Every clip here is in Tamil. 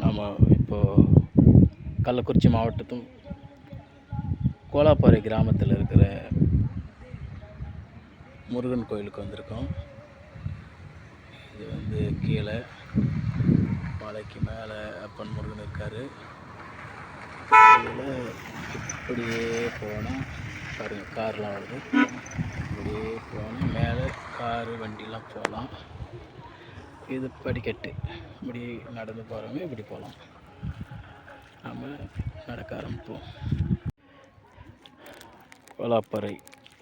ஆமாம், இப்போது கள்ளக்குறிச்சி மாவட்டத்தும் கோலாப்பாறை கிராமத்தில் இருக்கிற முருகன் கோயிலுக்கு வந்திருக்கோம். இது வந்து கீழே மலைக்கு மேலே அப்பன் முருகன் இருக்கார். இதில் இப்படியே போனால் பாருங்கள், கார்லாம் வருது. இப்படியே போனால் மேலே காரு வண்டிலாம் போகலாம். இது படிக்கட்டு. இப்படி நடந்து போகிறவங்க இப்படி போகலாம். நம்ம நடக்க ஆரம்பிப்போம். கோலாப்பாறை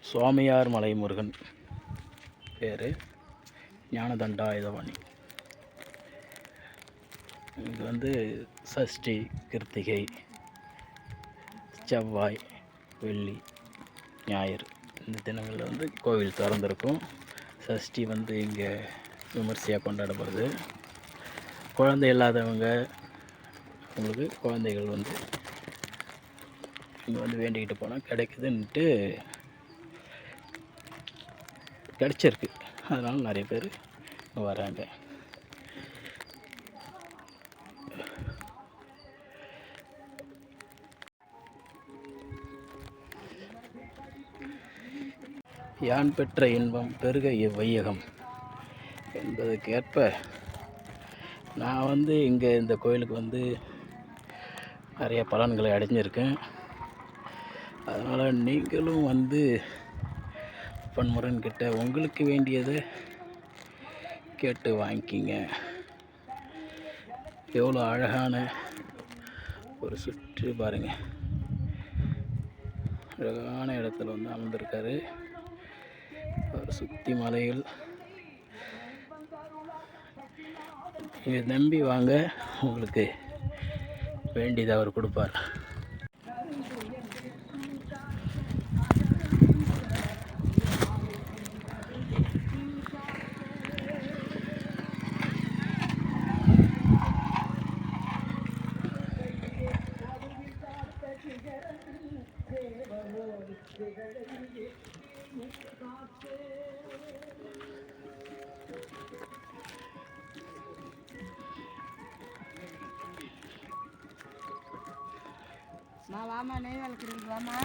சுவாமியார் மலை முருகன் பேர் ஞானதண்டாயுதபாணி. இது வந்து சஷ்டி, கிருத்திகை, செவ்வாய், வெள்ளி, ஞாயிறு இந்த தினங்களில் வந்து கோவில் திறந்திருக்கும். சஷ்டி வந்து இங்கே விமர்சையாக கொண்டாடப்படுது. குழந்தை இல்லாதவங்க உங்களுக்கு குழந்தைகள் வந்து இங்கே வந்து வேண்டிக்கிட்டு போனால் கிடைக்குதுன்ட்டு கிடச்சிருக்கு. அதனால் நிறைய பேர் வராங்க. யான் பெற்ற இன்பம் பெருக இவ்வையகம் என்பதற்கேற்ப நான் வந்து இங்கே இந்த கோயிலுக்கு வந்து நிறைய பலன்களை அடைஞ்சிருக்கேன். அதனால் நீங்களும் வந்து அப்பன் முருகன்கிட்ட உங்களுக்கு வேண்டியதை கேட்டு வாங்கிக்கிங்க. எவ்வளோ அழகான ஒரு சுற்று பாருங்கள். அழகான இடத்துல வந்து அமர்ந்திருக்காரு. அவர் சுற்றி மலைகள். இதை நம்பி வாங்க, உங்களுக்கு வேண்டியதை அவர் கொடுப்பார். வாமா, நெய் வளர்க்குறீங்க வாமா.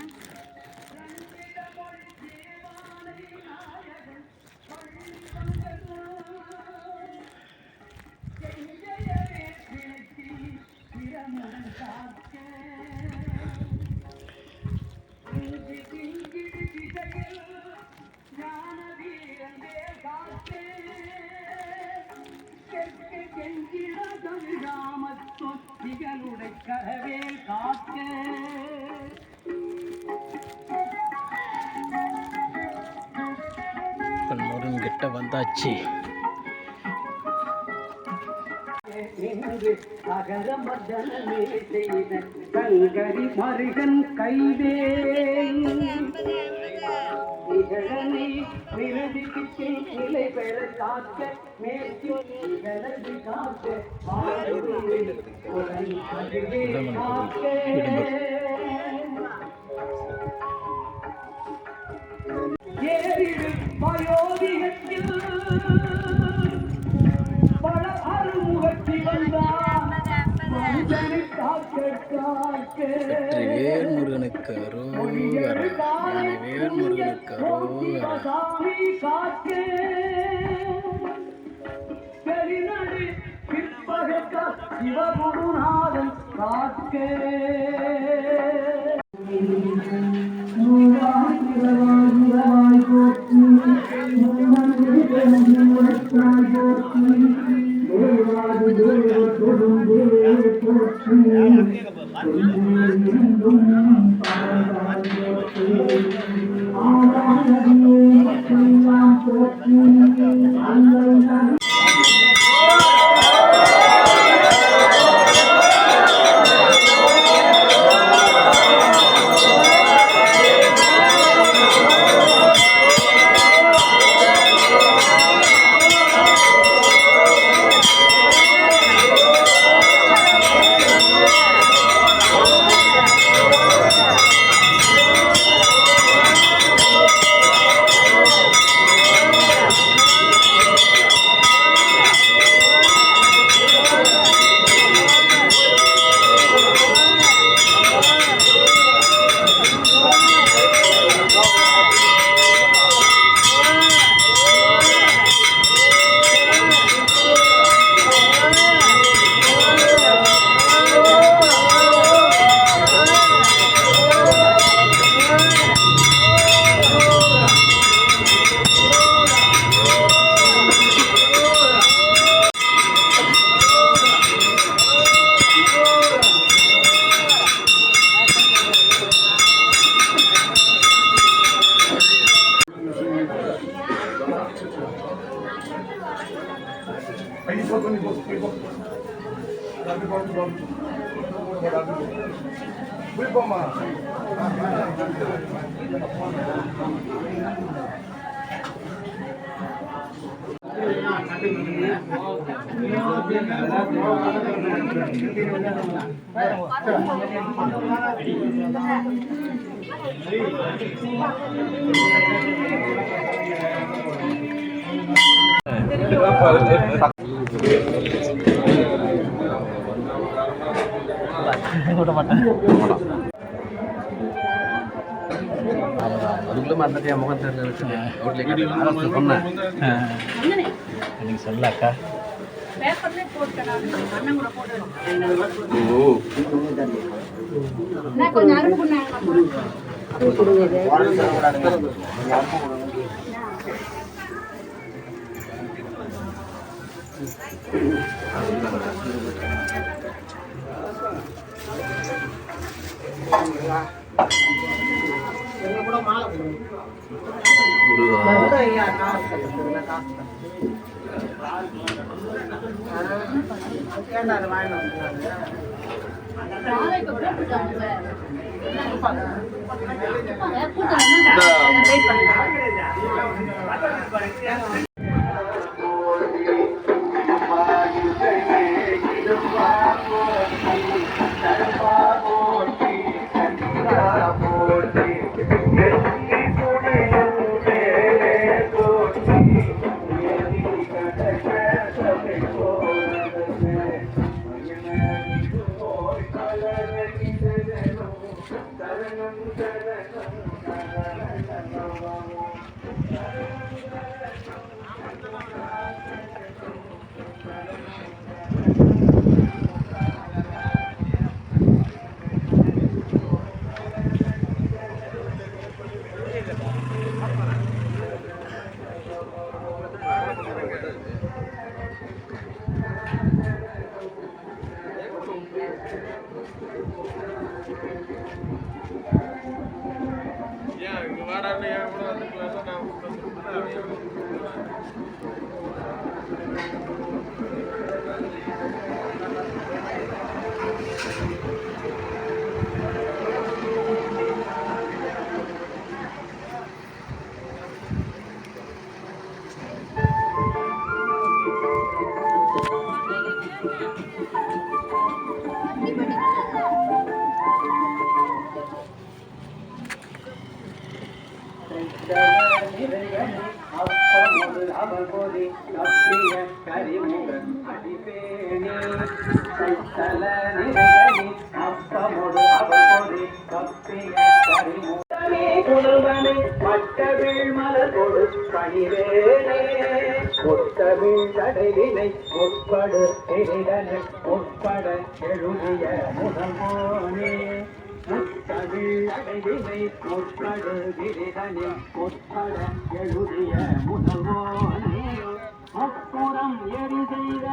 முருகன் கிட்ட வந்தாச்சு. கங்கரி மருகன் கைவே நிலை பெற காக்க மேற்கு காக்க வயோதிகத்தில் பல அறுமுகத்தி வந்தார் வேல் முருகனுக்கு அரோகரா. வேல் முருகனுக்கு அரோகரா. சிவகுருநாதன் காக்கே அதுக்குள்ள மறந்துட்டு என் முகம் தெரிஞ்சு சொன்னேன் நீங்கள் சொல்லக்கா கொஞ்சம் அருப்பு உட்படு உட்பட எழுதிய முதல்வோனே முத்தமிழ் அடைவினை உட்படு விரிதனில் உட்பட எழுதிய முதல்வோனே அப்புறம் எரி செய்த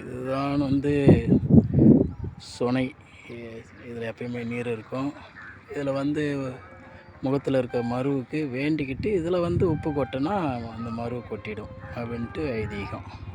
இதுதான் சுனை. இதில் எப்பயுமே நீர் இருக்கும். இதில் முகத்தில் இருக்க மருவுக்கு வேண்டிக்கிட்டு இதில் உப்பு கொட்டினா அந்த மருவு கொட்டிடும் அப்படின்ட்டு ஐதீகம்.